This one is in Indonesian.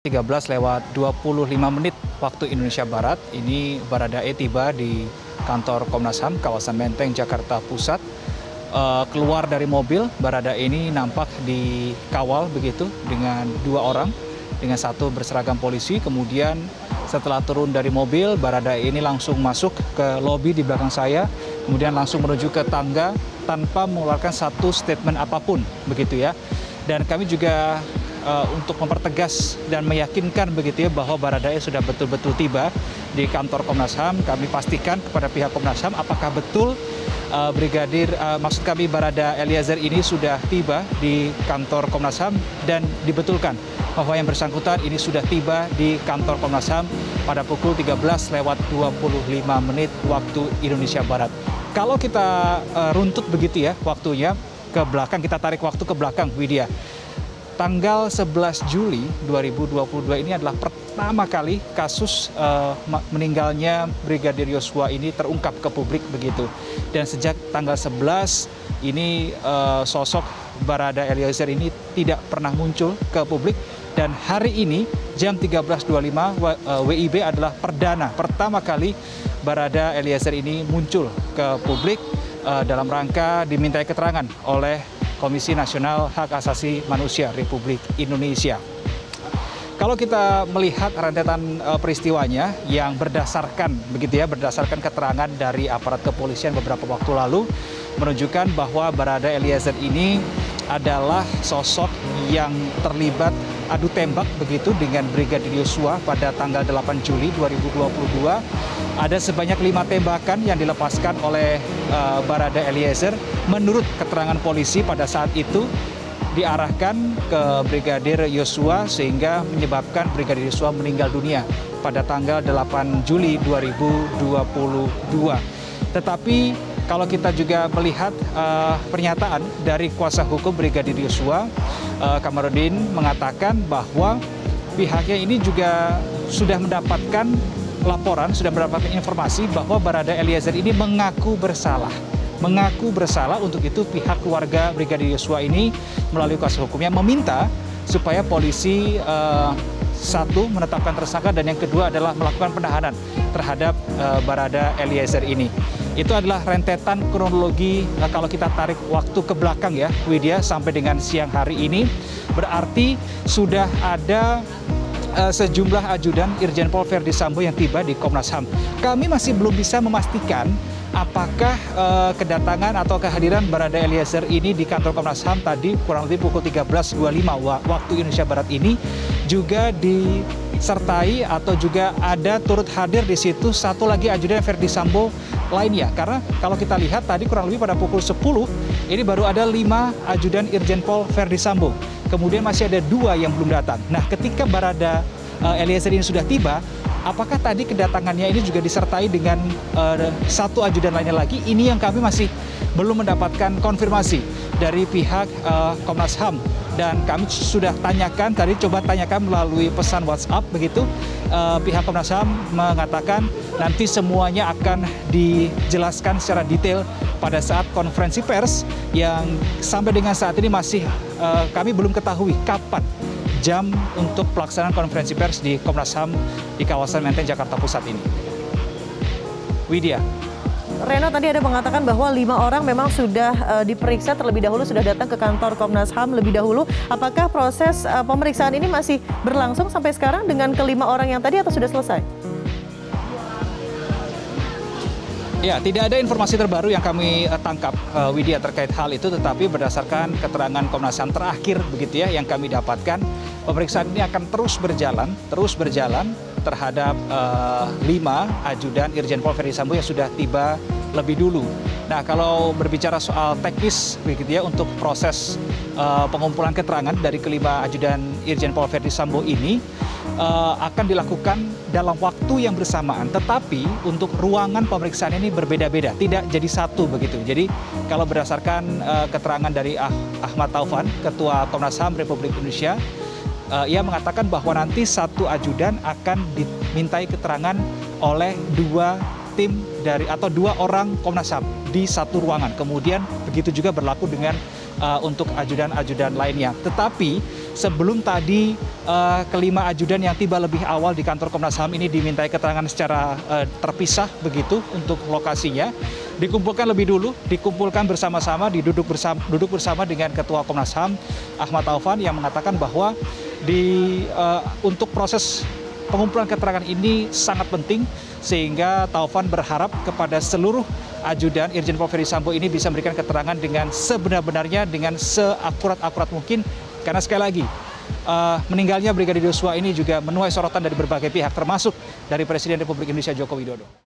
13:25 waktu Indonesia Barat, ini Baradae tiba di kantor Komnas HAM kawasan Menteng, Jakarta Pusat. Keluar dari mobil, Baradae ini nampak dikawal begitu dengan 2 orang, dengan 1 berseragam polisi. Kemudian setelah turun dari mobil, Baradae ini langsung masuk ke lobi di belakang saya, kemudian langsung menuju ke tangga tanpa mengeluarkan satu statement apapun begitu ya. Dan kami juga untuk mempertegas dan meyakinkan begitu ya bahwa Baradae sudah betul-betul tiba di kantor Komnas HAM. Kami pastikan kepada pihak Komnas HAM apakah betul maksud kami Barada Eliezer ini sudah tiba di kantor Komnas HAM, dan dibetulkan bahwa yang bersangkutan ini sudah tiba di kantor Komnas HAM pada pukul 13:25 waktu Indonesia Barat. Kalau kita runtut begitu ya waktunya ke belakang, kita tarik waktu ke belakang, Widya. Tanggal 11 Juli 2022 ini adalah pertama kali kasus meninggalnya Brigadir Yosua ini terungkap ke publik begitu. Dan sejak tanggal 11 ini sosok Barada Eliezer ini tidak pernah muncul ke publik. Dan hari ini jam 13.25 WIB adalah pertama kali Barada Eliezer ini muncul ke publik dalam rangka dimintai keterangan oleh Komisi Nasional Hak Asasi Manusia Republik Indonesia. Kalau kita melihat rentetan peristiwanya yang berdasarkan keterangan dari aparat kepolisian beberapa waktu lalu, menunjukkan bahwa Barada Eliezer ini adalah sosok yang terlibat adu tembak begitu dengan Brigadir Yosua pada tanggal 8 Juli 2022. Ada sebanyak 5 tembakan yang dilepaskan oleh Barada Eliezer. Menurut keterangan polisi pada saat itu diarahkan ke Brigadir Yosua sehingga menyebabkan Brigadir Yosua meninggal dunia pada tanggal 8 Juli 2022. Tetapi kalau kita juga melihat pernyataan dari kuasa hukum Brigadir Yosua, Kamarudin mengatakan bahwa pihaknya ini juga sudah mendapatkan laporan, sudah mendapatkan informasi bahwa Barada Eliezer ini mengaku bersalah. Untuk itu pihak keluarga Brigadir Yosua ini melalui kuasa hukumnya meminta supaya polisi satu menetapkan tersangka, dan yang kedua adalah melakukan penahanan terhadap Barada Eliezer ini. Itu adalah rentetan kronologi kalau kita tarik waktu ke belakang ya Widya, sampai dengan siang hari ini berarti sudah ada sejumlah ajudan Irjen Pol Verdi Sambo yang tiba di Komnas HAM. Kami masih belum bisa memastikan apakah kedatangan atau kehadiran Barada Eliezer ini di kantor Komnas HAM tadi kurang lebih pukul 13.25 waktu Indonesia Barat ini juga disertai atau juga ada turut hadir di situ satu lagi ajudan Verdi Sambo lainnya. Karena kalau kita lihat tadi kurang lebih pada pukul 10 ini baru ada 5 ajudan Irjen Pol Verdi Sambo. Kemudian masih ada 2 yang belum datang. Nah, ketika Barada Eliezer ini sudah tiba, apakah tadi kedatangannya ini juga disertai dengan satu ajudan lainnya lagi? Ini yang kami masih belum mendapatkan konfirmasi dari pihak Komnas HAM. Dan kami sudah tanyakan, tadi coba tanyakan melalui pesan WhatsApp begitu. Pihak Komnas HAM mengatakan nanti semuanya akan dijelaskan secara detail pada saat konferensi pers yang sampai dengan saat ini masih kami belum ketahui kapan jam untuk pelaksanaan konferensi pers di Komnas HAM di kawasan Menteng, Jakarta Pusat ini. Widya. Reno, tadi ada mengatakan bahwa 5 orang memang sudah diperiksa terlebih dahulu, sudah datang ke kantor Komnas HAM lebih dahulu. Apakah proses pemeriksaan ini masih berlangsung sampai sekarang dengan ke-5 orang yang tadi atau sudah selesai? Ya, tidak ada informasi terbaru yang kami tangkap, Widya, terkait hal itu, tetapi berdasarkan keterangan Komnas HAM terakhir begitu ya yang kami dapatkan, pemeriksaan ini akan terus berjalan terhadap 5 ajudan Irjen Pol Verdi Sambo yang sudah tiba lebih dulu. Nah, kalau berbicara soal teknis begitu ya untuk proses pengumpulan keterangan dari kelima ajudan Irjen Pol Verdi Sambo ini akan dilakukan dalam waktu yang bersamaan, tetapi untuk ruangan pemeriksaan ini berbeda-beda, tidak jadi satu begitu. Jadi kalau berdasarkan keterangan dari Ahmad Taufan, Ketua Komnas HAM Republik Indonesia, ia mengatakan bahwa nanti satu ajudan akan dimintai keterangan oleh 2 orang Komnas HAM di satu ruangan. Kemudian begitu juga berlaku dengan untuk ajudan-ajudan lainnya. Tetapi sebelum tadi kelima ajudan yang tiba lebih awal di kantor Komnas HAM ini dimintai keterangan secara terpisah begitu untuk lokasinya. Dikumpulkan lebih dulu, dikumpulkan bersama-sama, duduk bersama dengan Ketua Komnas HAM Ahmad Taufan yang mengatakan bahwa untuk proses pengumpulan keterangan ini sangat penting, sehingga Taufan berharap kepada seluruh ajudan Irjen Pol Ferdy Sambo ini bisa memberikan keterangan dengan sebenar-benarnya, dengan seakurat-akurat mungkin, karena sekali lagi meninggalnya Brigadir Yosua ini juga menuai sorotan dari berbagai pihak, termasuk dari Presiden Republik Indonesia Joko Widodo.